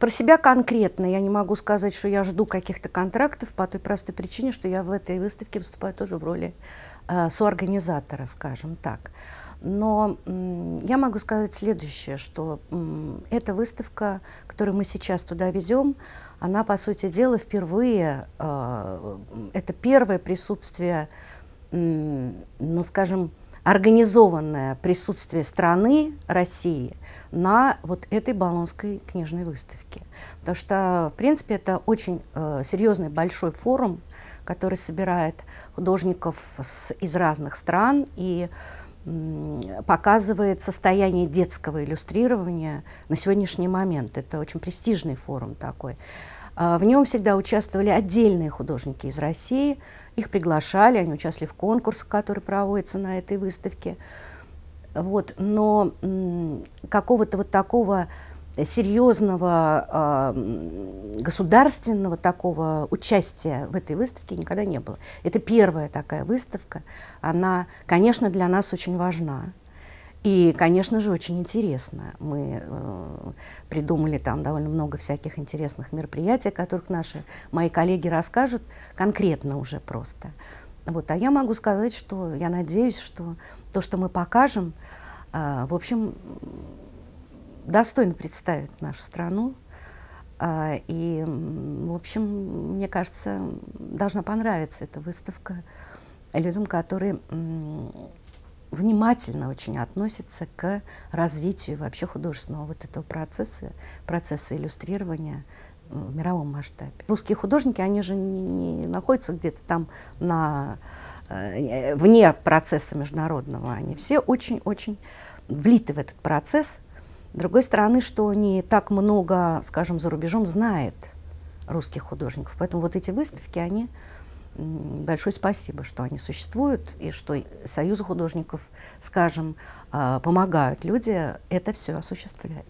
Про себя конкретно я не могу сказать, что я жду каких-то контрактов по той простой причине, что я в этой выставке выступаю тоже в роли соорганизатора, скажем так. Но я могу сказать следующее, что эта выставка, которую мы сейчас туда везем, она, по сути дела, впервые, это первое присутствие, ну, скажем, организованное присутствие страны, России, на вот этой Болонской книжной выставке. Потому что, в принципе, это очень серьезный большой форум, который собирает художников из разных стран и показывает состояние детского иллюстрирования на сегодняшний момент. Это очень престижный форум такой. В нем всегда участвовали отдельные художники из России, их приглашали, они участвовали в конкурсах, которые проводятся на этой выставке. Вот. Но какого-то вот такого серьезного государственного такого участия в этой выставке никогда не было. Это первая такая выставка. Она, конечно, для нас очень важна. И, конечно же, очень интересно. Мы придумали там довольно много всяких интересных мероприятий, о которых мои коллеги расскажут конкретно уже просто. Вот. А я могу сказать, что я надеюсь, что то, что мы покажем, в общем, достойно представит нашу страну. И, в общем, мне кажется, должна понравиться эта выставка людям, которые внимательно очень относятся к развитию вообще художественного вот этого процесса иллюстрирования в мировом масштабе. Русские художники, они же не находятся где-то там вне процесса международного. Они все очень-очень влиты в этот процесс. С другой стороны, что не так много, скажем, за рубежом знает русских художников. Поэтому вот эти выставки, они большое спасибо, что они существуют, и что союзы художников, скажем, помогают людям это все осуществлять.